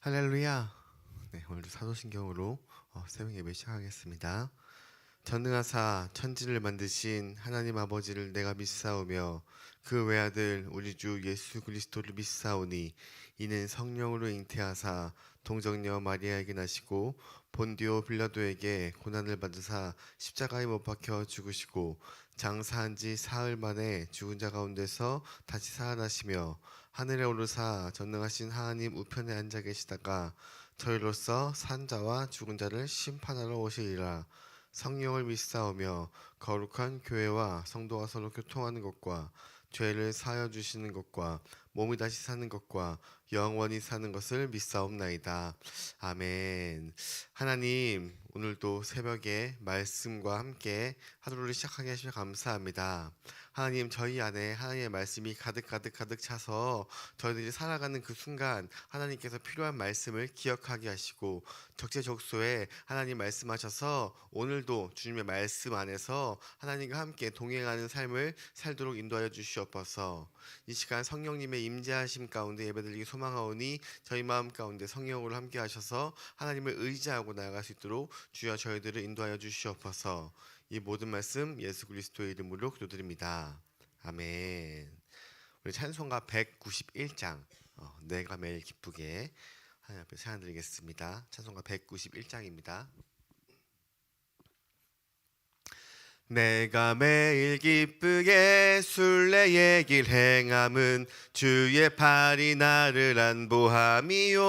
할렐루야. 네, 오늘도 사도신경으로 새벽 예배 시작하겠습니다. 전능하사 천지를 만드신 하나님 아버지를 내가 믿사오며 그 외아들 우리 주 예수 그리스도를 믿사오니 이는 성령으로 잉태하사 동정녀 마리아에게 나시고 본디오 빌라도에게 고난을 받으사 십자가에 못 박혀 죽으시고 장사한 지 사흘 만에 죽은 자 가운데서 다시 살아나시며 하늘에 오르사 전능하신 하나님 우편에 앉아 계시다가 저희로서 산 자와 죽은 자를 심판하러 오시리라. 성령을 믿사오며 거룩한 교회와 성도가 서로 교통하는 것과 죄를 사하여 주시는 것과 몸이 다시 사는 것과 영원히 사는 것을 믿사옵나이다. 아멘. 하나님, 오늘도 새벽에 말씀과 함께 하루를 시작하게 하시며 감사합니다. 하나님, 저희 안에 하나님의 말씀이 가득 차서 저희들이 살아가는 그 순간 하나님께서 필요한 말씀을 기억하게 하시고 적재적소에 하나님 말씀하셔서 오늘도 주님의 말씀 안에서 하나님과 함께 동행하는 삶을 살도록 인도하여 주시옵소서. 이 시간 성령님의 임재하심 가운데 예배드리기 소망하오니 저희 마음 가운데 성령으로 함께 하셔서 하나님을 의지하고 나아갈 수 있도록 주여 저희들을 인도하여 주시옵소서. 이 모든 말씀 예수 그리스도의 이름으로 기도드립니다. 아멘. 우리 찬송가 191장 내가 매일 기쁘게 하나님 앞에 찬양드리겠습니다. 찬송가 191장입니다. 내가 매일 기쁘게 순례의 길 행함은 주의 팔이 나를 안보함이요.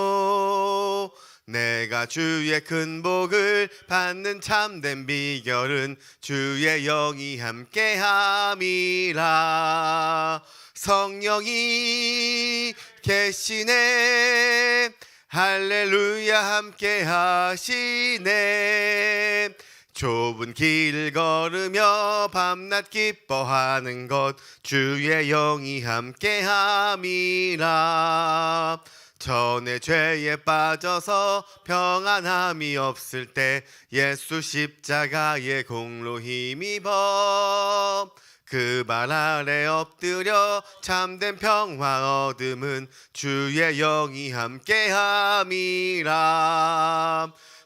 내가 주의 큰 복을 받는 참된 비결은 주의 영이 함께함이라. 성령이 계시네. 할렐루야 함께하시네. 좁은 길을 걸으며 밤낮 기뻐하는 것 주의 영이 함께함이라. 전에 죄에 빠져서 평안함이 없을 때 예수 십자가의 공로 힘입어 그 발 아래 엎드려 참된 평화 얻음은 주의 영이 함께함이라.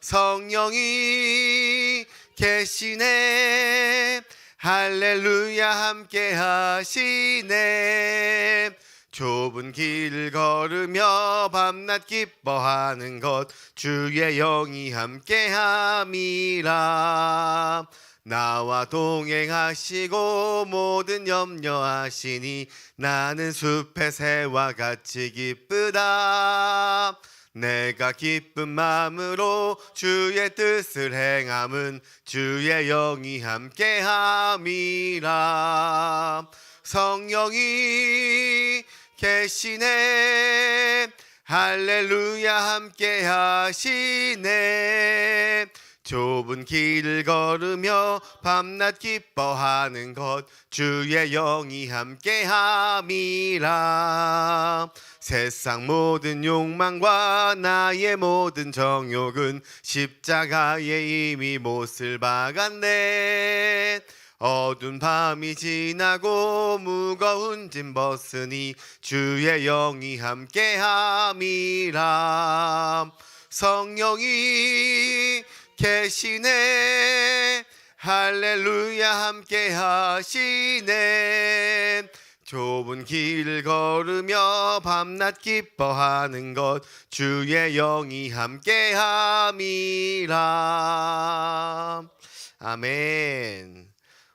성령이 계시네. 할렐루야 함께하시네. 좁은 길을 걸으며 밤낮 기뻐하는 것 주의 영이 함께함이라. 나와 동행하시고 모든 염려하시니 나는 숲의 새와 같이 기쁘다. 내가 기쁜 마음으로 주의 뜻을 행함은 주의 영이 함께함이라. 성령이 계시네. 할렐루야 함께하시네. 좁은 길을 걸으며 밤낮 기뻐하는 것 주의 영이 함께함이라. 세상 모든 욕망과 나의 모든 정욕은 십자가에 이미 못을 박았네. 어두운 밤이 지나고 무거운 짐 벗으니 주의 영이 함께함이라. 성령이 계시네. 할렐루야 함께하시네. 좁은 길을 걸으며 밤낮 기뻐하는 것 주의 영이 함께함이라. 아멘.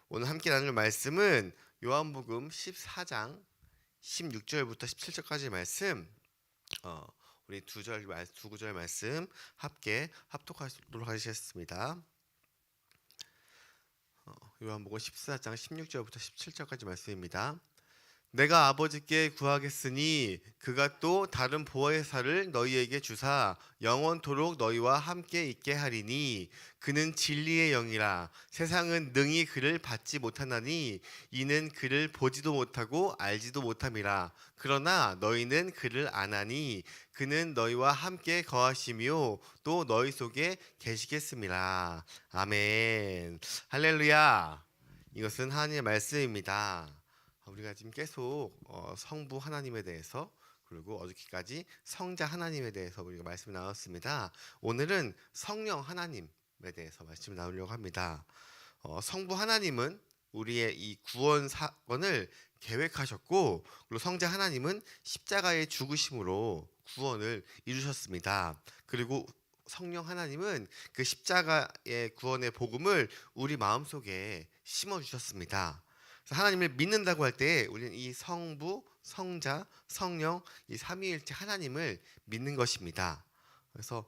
오늘 함께 나눌 말씀은 요한복음 14장 16절부터 17절까지 말씀, 우리 두 구절 말씀 함께 합독하도록 하겠습니다. 요한복음 14장 16절부터 17절까지 말씀입니다. 내가 아버지께 구하겠으니 그가 또 다른 보혜사를 너희에게 주사 영원토록 너희와 함께 있게 하리니 그는 진리의 영이라. 세상은 능히 그를 받지 못하나니 이는 그를 보지도 못하고 알지도 못함이라. 그러나 너희는 그를 아나니 그는 너희와 함께 거하시며 또 너희 속에 계시겠습니다. 아멘. 할렐루야. 이것은 하나님의 말씀입니다. 우리가 지금 계속 성부 하나님에 대해서, 그리고 어저께까지 성자 하나님에 대해서 우리가 말씀을 나눴습니다. 오늘은 성령 하나님에 대해서 말씀을 나누려고 합니다. 성부 하나님은 우리의 이 구원 사건을 계획하셨고, 그리고 성자 하나님은 십자가의 죽으심으로 구원을 이루셨습니다. 그리고 성령 하나님은 그 십자가의 구원의 복음을 우리 마음속에 심어 주셨습니다. 하나님을 믿는다고 할 때 우리는 이 성부, 성자, 성령 이 삼위일체 하나님을 믿는 것입니다. 그래서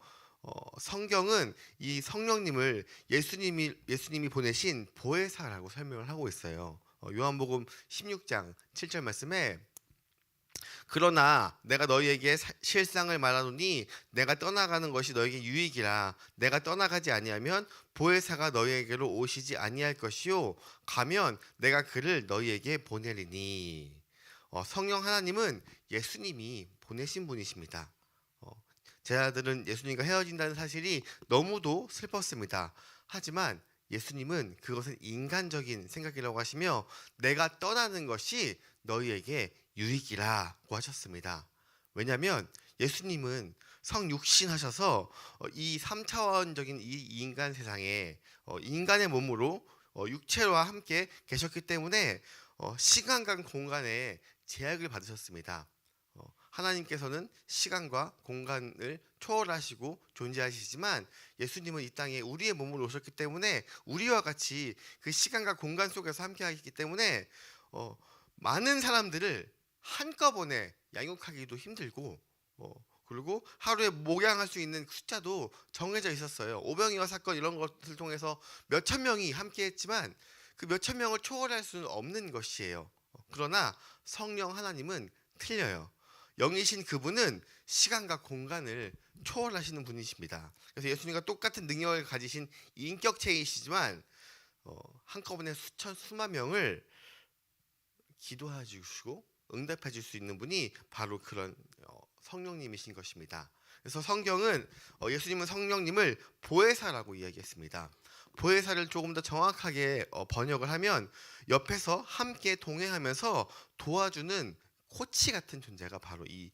성경은 이 성령님을 예수님이 보내신 보혜사라고 설명을 하고 있어요. 요한복음 16장 7절 말씀에 그러나 내가 너희에게 실상을 말하노니 내가 떠나가는 것이 너희에게 유익이라. 내가 떠나가지 아니하면 보혜사가 너희에게로 오시지 아니할 것이요 가면 내가 그를 너희에게 보내리니. 성령 하나님은 예수님이 보내신 분이십니다. 제 아들은 예수님과 헤어진다는 사실이 너무도 슬펐습니다. 하지만 예수님은 그것은 인간적인 생각이라고 하시며 내가 떠나는 것이 너희에게 유익이라고 하셨습니다. 왜냐하면 예수님은 성육신 하셔서 이 3차원적인 이 인간 세상에 인간의 몸으로 육체와 함께 계셨기 때문에 시간과 공간에 제약을 받으셨습니다. 하나님께서는 시간과 공간을 초월하시고 존재하시지만 예수님은 이 땅에 우리의 몸으로 오셨기 때문에 우리와 같이 그 시간과 공간 속에서 함께 하기 때문에 많은 사람들을 한꺼번에 양육하기도 힘들고 그리고 하루에 목양할 수 있는 숫자도 정해져 있었어요. 오병이어 사건 이런 것을 통해서 몇천 명이 함께 했지만 그 몇천 명을 초월할 수는 없는 것이에요. 그러나 성령 하나님은 틀려요. 영이신 그분은 시간과 공간을 초월하시는 분이십니다. 그래서 예수님과 똑같은 능력을 가지신 인격체이시지만 한꺼번에 수만 명을 기도해 주시고 응답해 줄 수 있는 분이 바로 그런 성령님이신 것입니다. 그래서 성경은 예수님은 성령님을 보혜사라고 이야기했습니다. 보혜사를 조금 더 정확하게 번역을 하면 옆에서 함께 동행하면서 도와주는 코치 같은 존재가 바로 이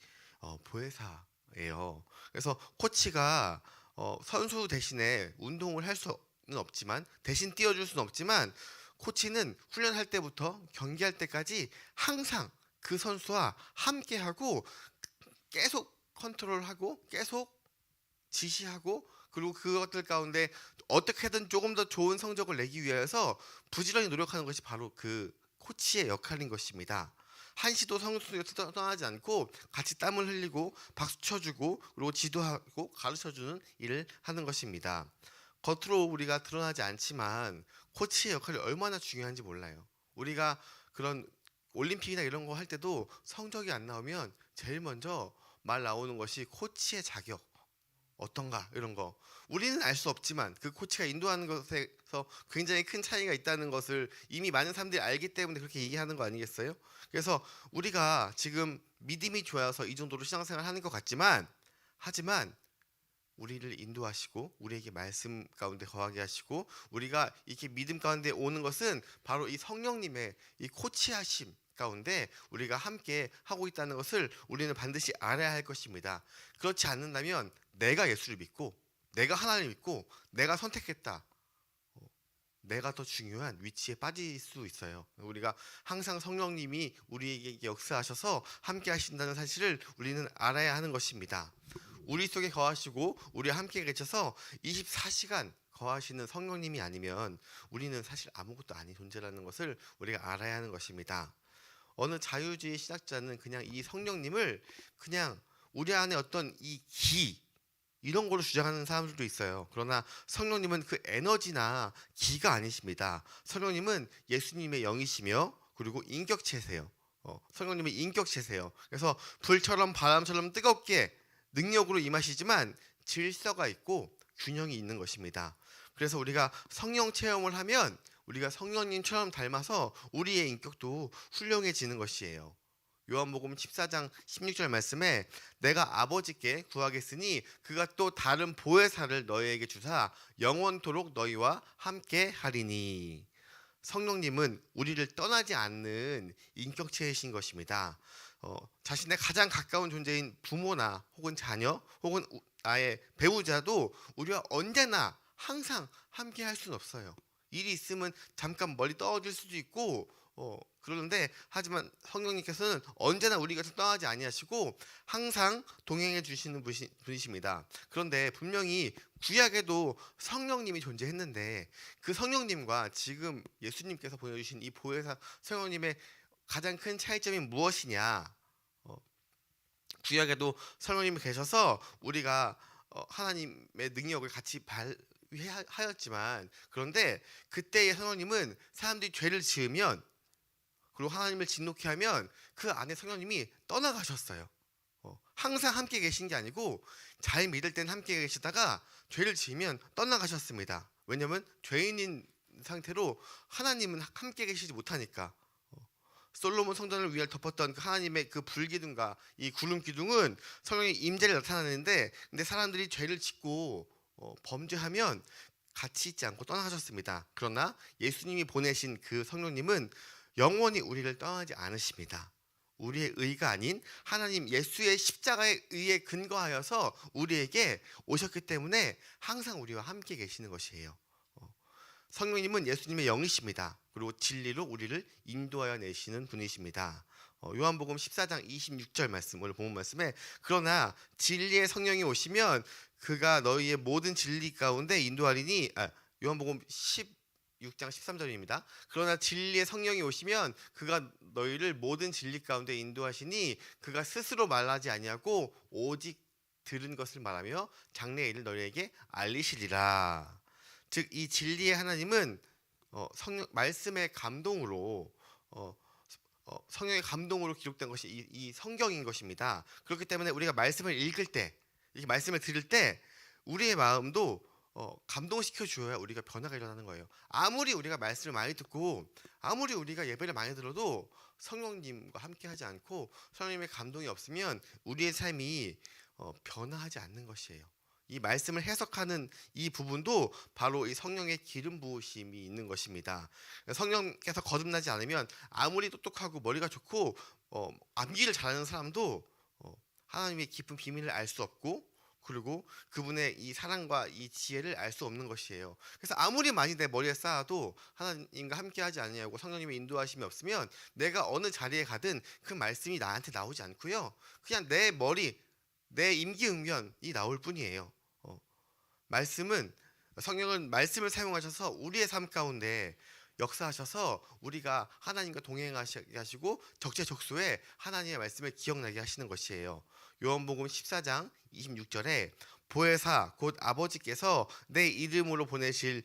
보혜사예요. 그래서 코치가 선수 대신에 운동을 할 수는 없지만 대신 띄워줄 수는 없지만 코치는 훈련할 때부터 경기할 때까지 항상 그 선수와 함께하고 계속 컨트롤하고 계속 지시하고 그리고 그것들 가운데 어떻게든 조금 더 좋은 성적을 내기 위해서 부지런히 노력하는 것이 바로 그 코치의 역할인 것입니다. 한시도 선수에서 떠나지 않고 같이 땀을 흘리고 박수 쳐주고 그리고 지도하고 가르쳐주는 일을 하는 것입니다. 겉으로 우리가 드러나지 않지만 코치의 역할이 얼마나 중요한지 몰라요. 우리가 그런 올림픽이나 이런 거 할 때도 성적이 안 나오면 제일 먼저 말 나오는 것이 코치의 자격 어떤가 이런 거. 우리는 알 수 없지만 그 코치가 인도하는 것에서 굉장히 큰 차이가 있다는 것을 이미 많은 사람들이 알기 때문에 그렇게 얘기하는 거 아니겠어요? 그래서 우리가 지금 믿음이 좋아서 이 정도로 신앙생활을 하는 것 같지만 하지만 우리를 인도하시고 우리에게 말씀 가운데 거하게 하시고 우리가 이렇게 믿음 가운데 오는 것은 바로 이 성령님의 이 코치하심 가운데 우리가 함께 하고 있다는 것을 우리는 반드시 알아야 할 것입니다. 그렇지 않는다면 내가 예수를 믿고 내가 하나님을 믿고 내가 선택했다. 내가 더 중요한 위치에 빠질 수 있어요. 우리가 항상 성령님이 우리에게 역사하셔서 함께 하신다는 사실을 우리는 알아야 하는 것입니다. 우리 속에 거하시고 우리와 함께 계셔서 24시간 거하시는 성령님이 아니면 우리는 사실 아무것도 아닌 존재라는 것을 우리가 알아야 하는 것입니다. 어느 자유주의 신학자는 그냥 이 성령님을 그냥 우리 안에 어떤 이 기 이런 걸로 주장하는 사람들도 있어요. 그러나 성령님은 그 에너지나 기가 아니십니다. 성령님은 예수님의 영이시며 그리고 인격체세요. 성령님은 인격체세요. 그래서 불처럼 바람처럼 뜨겁게 능력으로 임하시지만 질서가 있고 균형이 있는 것입니다. 그래서 우리가 성령 체험을 하면 우리가 성령님처럼 닮아서 우리의 인격도 훌륭해지는 것이에요. 요한복음 14장 16절 말씀에 내가 아버지께 구하겠으니 그가 또 다른 보혜사를 너희에게 주사 영원토록 너희와 함께 하리니. 성령님은 우리를 떠나지 않는 인격체이신 것입니다. 자신의 가장 가까운 존재인 부모나 혹은 자녀 혹은 나의 배우자도 우리와 언제나 항상 함께 할 수는 없어요. 일이 있으면 잠깐 멀리 떨어질 수도 있고 그러는데, 하지만 성령님께서는 언제나 우리 곁을 떠나지 아니하시고 항상 동행해 주시는 분이십니다. 그런데 분명히 구약에도 성령님이 존재했는데, 그 성령님과 지금 예수님께서 보여주신 이 보혜사 성령님의 가장 큰 차이점이 무엇이냐? 구약에도 성령님이 계셔서 우리가 하나님의 능력을 같이 발휘하였지만, 그런데 그때의 성령님은 사람들이 죄를 지으면, 그리고 하나님을 진노케 하면 그 안에 성령님이 떠나가셨어요. 항상 함께 계신 게 아니고 잘 믿을 땐 함께 계시다가 죄를 지으면 떠나가셨습니다. 왜냐하면 죄인인 상태로 하나님은 함께 계시지 못하니까. 솔로몬 성전을 위에 덮었던 하나님의 그 불기둥과 이 구름 기둥은 성령의 임재를 나타내는데, 근데 사람들이 죄를 짓고 범죄하면 같이 있지 않고 떠나가셨습니다. 그러나 예수님이 보내신 그 성령님은 영원히 우리를 떠나지 않으십니다. 우리의 의가 아닌 하나님 예수의 십자가에 의해 근거하여서 우리에게 오셨기 때문에 항상 우리와 함께 계시는 것이에요. 성령님은 예수님의 영이십니다. 그리고 진리로 우리를 인도하여 내시는 분이십니다. 요한복음 14장 26절 말씀, 오늘 본문 말씀에, 그러나 진리의 성령이 오시면 그가 너희의 모든 진리 가운데 인도하리니, 요한복음 16장 13절입니다. 그러나 진리의 성령이 오시면 그가 너희를 모든 진리 가운데 인도하시니 그가 스스로 말하지 아니하고 오직 들은 것을 말하며 장래의 일을 너희에게 알리시리라. 즉 이 진리의 하나님은 성령 말씀의 감동으로 성령의 감동으로 기록된 것이 이 성경인 것입니다. 그렇기 때문에 우리가 말씀을 읽을 때, 이렇게 말씀을 들을 때 우리의 마음도 감동시켜 주어야 우리가 변화가 일어나는 거예요. 아무리 우리가 말씀을 많이 듣고 아무리 우리가 예배를 많이 들어도 성령님과 함께하지 않고 성령님의 감동이 없으면 우리의 삶이 변화하지 않는 것이에요. 이 말씀을 해석하는 이 부분도 바로 이 성령의 기름 부으심이 있는 것입니다. 성령께서 거듭나지 않으면 아무리 똑똑하고 머리가 좋고 암기를 잘하는 사람도 하나님의 깊은 비밀을 알 수 없고, 그리고 그분의 이 사랑과 이 지혜를 알 수 없는 것이에요. 그래서 아무리 많이 내 머리에 쌓아도 하나님과 함께하지 않냐고 성령님의 인도하심이 없으면 내가 어느 자리에 가든 그 말씀이 나한테 나오지 않고요, 그냥 내 머리, 내 임기응변이 나올 뿐이에요. 말씀은, 성령은 말씀을 사용하셔서 우리의 삶 가운데 역사하셔서 우리가 하나님과 동행하시게 하시고 적재적소에 하나님의 말씀을 기억나게 하시는 것이에요. 요한복음 14장 26절에 보혜사 곧 아버지께서 내 이름으로 보내실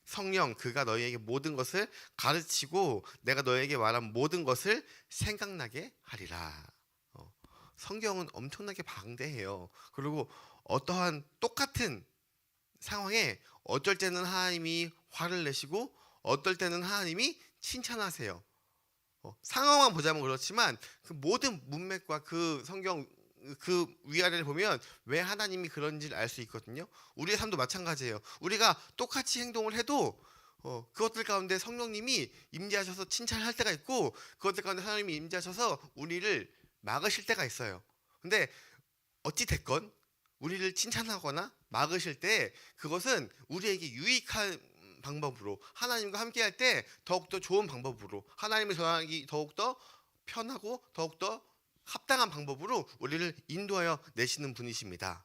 성령, 그가 너희에게 모든 것을 가르치고 내가 너희에게 말한 모든 것을 생각나게 하리라. 성경은 엄청나게 방대해요. 그리고 어떠한 똑같은 상황에 어쩔 때는 하나님이 화를 내시고 어떨 때는 하나님이 칭찬하세요. 상황만 보자면 그렇지만 그 모든 문맥과 그 성경 그 위아래를 보면 왜 하나님이 그런지를 알 수 있거든요. 우리의 삶도 마찬가지예요. 우리가 똑같이 행동을 해도 그것들 가운데 성령님이 임재하셔서 칭찬할 때가 있고, 그것들 가운데 하나님이 임재하셔서 우리를 막으실 때가 있어요. 근데 어찌 됐건 우리를 칭찬하거나 막으실 때 그것은 우리에게 유익한 방법으로, 하나님과 함께 할 때 더욱더 좋은 방법으로, 하나님을 전하기 더욱더 편하고 더욱더 합당한 방법으로 우리를 인도하여 내시는 분이십니다.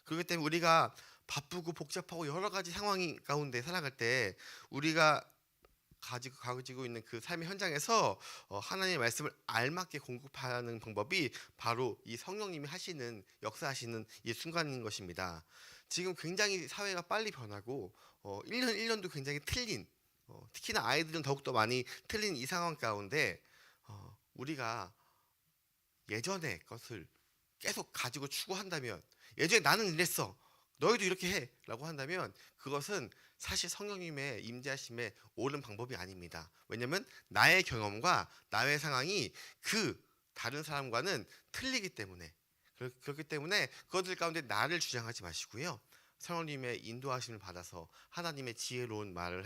그렇기 때문에 우리가 바쁘고 복잡하고 여러 가지 상황 가운데 살아갈 때 우리가 가지고 있는 그 삶의 현장에서 하나님의 말씀을 알맞게 공급하는 방법이 바로 이 성령님이 하시는, 역사하시는 이 순간인 것입니다. 지금 굉장히 사회가 빨리 변하고 1년 1년도 굉장히 틀린, 특히나 아이들은 더욱더 많이 틀린 이 상황 가운데 우리가 예전의 것을 계속 가지고 추구한다면, 예전에 나는 이랬어, 너희도 이렇게 해 라고 한다면 그것은 사실 성령님의 임재하심에 옳은 방법이 아닙니다. 왜냐하면 나의 경험과 나의 상황이 그 다른 사람과는 틀리기 때문에, 그렇기 때문에 그것들 가운데 나를 주장하지 마시고요, 성령님의 인도하심을 받아서 하나님의 지혜로운 말을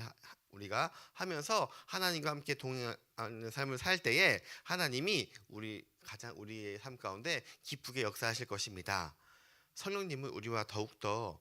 우리가 하면서 하나님과 함께 동행하는 삶을 살 때에 하나님이 우리의 삶 가운데 기쁘게 역사하실 것입니다. 성령님은 우리와 더욱더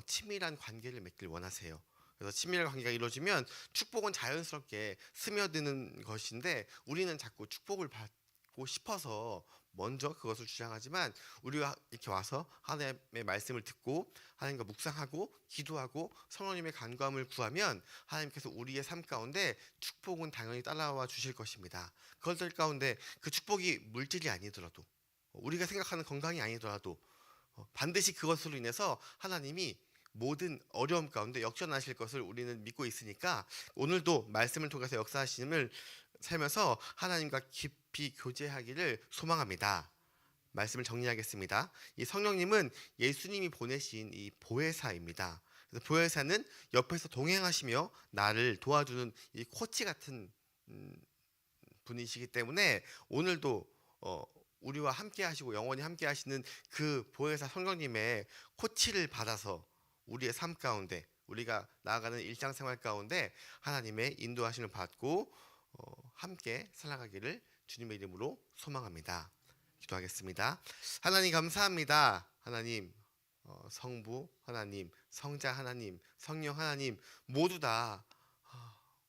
친밀한 관계를 맺길 원하세요. 그래서 친밀한 관계가 이루어지면 축복은 자연스럽게 스며드는 것인데 우리는 자꾸 축복을 받고 싶어서 먼저 그것을 주장하지만 우리가 이렇게 와서 하나님의 말씀을 듣고 하나님과 묵상하고 기도하고 성령님의 간구함을 구하면 하나님께서 우리의 삶 가운데 축복은 당연히 따라와 주실 것입니다. 그것들 가운데 그 축복이 물질이 아니더라도 우리가 생각하는 건강이 아니더라도 반드시 그것으로 인해서 하나님이 모든 어려움 가운데 역전하실 것을 우리는 믿고 있으니까 오늘도 말씀을 통해서 역사하심을 살면서 하나님과 깊이 교제하기를 소망합니다. 말씀을 정리하겠습니다. 이 성령님은 예수님이 보내신 이 보혜사입니다. 그래서 보혜사는 옆에서 동행하시며 나를 도와주는 이 코치 같은 분이시기 때문에 오늘도 우리와 함께 하시고 영원히 함께 하시는 그 보혜사 성령님의 코치를 받아서 우리의 삶 가운데 우리가 나아가는 일상생활 가운데 하나님의 인도하심을 받고 함께 살아가기를 주님의 이름으로 소망합니다. 기도하겠습니다. 하나님 감사합니다. 하나님 성부 하나님, 성자 하나님, 성령 하나님 모두 다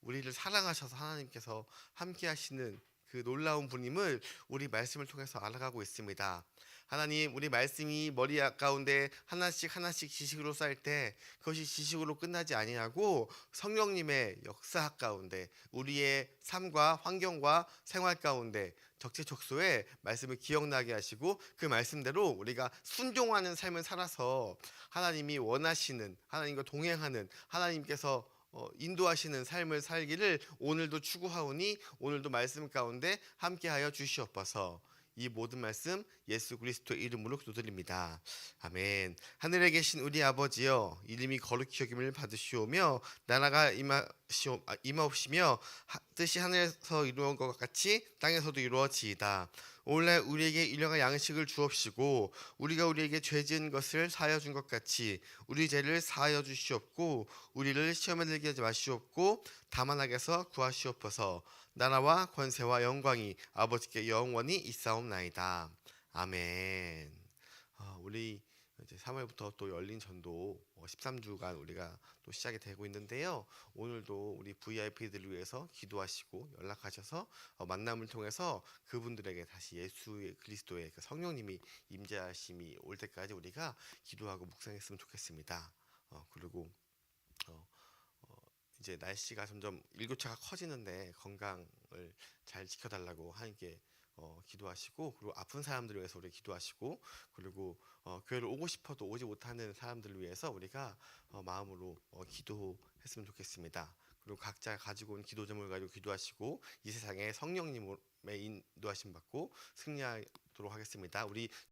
우리를 사랑하셔서 하나님께서 함께 하시는 그 놀라운 분임을 우리 말씀을 통해서 알아가고 있습니다. 하나님, 우리 말씀이 머리 가운데 하나씩 하나씩 지식으로 쌓일 때 그것이 지식으로 끝나지 아니하고 성령님의 역사 가운데 우리의 삶과 환경과 생활 가운데 적재적소에 말씀을 기억나게 하시고 그 말씀대로 우리가 순종하는 삶을 살아서 하나님이 원하시는 하나님과 동행하는 하나님께서 인도하시는 삶을 살기를 오늘도 추구하오니 오늘도 말씀 가운데 함께하여 주시옵소서. 이 모든 말씀 예수 그리스도의 이름으로 기도드립니다. 아멘. 하늘에 계신 우리 아버지여, 이름이 거룩히 여김을 받으시오며 나라가 임하옵시며 뜻이 하늘에서 이루어진 것 같이 땅에서도 이루어지이다. 오늘날 우리에게 일용할 양식을 주옵시고 우리가 우리에게 죄 지은 것을 사하여 준 것 같이 우리 죄를 사하여 주시옵고 우리를 시험에 들게 하지 마시옵고 다만 악에서 구하시옵소서. 나라와 권세와 영광이 아버지께 영원히 있사옵나이다. 아멘. 우리 이제 3월부터 또 열린 전도 13주간 우리가 또 시작이 되고 있는데요. 오늘도 우리 VIP들을 위해서 기도하시고 연락하셔서 만남을 통해서 그분들에게 다시 예수 그리스도의 그 성령님이 임재하심이 올 때까지 우리가 기도하고 묵상했으면 좋겠습니다. 그리고 이제 날씨가 점점 일교차가 커지는데 건강을 잘 지켜달라고 하나님께 기도하시고 그리고 아픈 사람들을 위해서 우리 기도하시고 그리고 교회를 오고 싶어도 오지 못하는 사람들을 위해서 우리가 마음으로 기도했으면 좋겠습니다. 그리고 각자 가지고 온 기도 제목을 가지고 기도하시고 이 세상에 성령님의 인도하심 받고 승리하도록 하겠습니다. 우리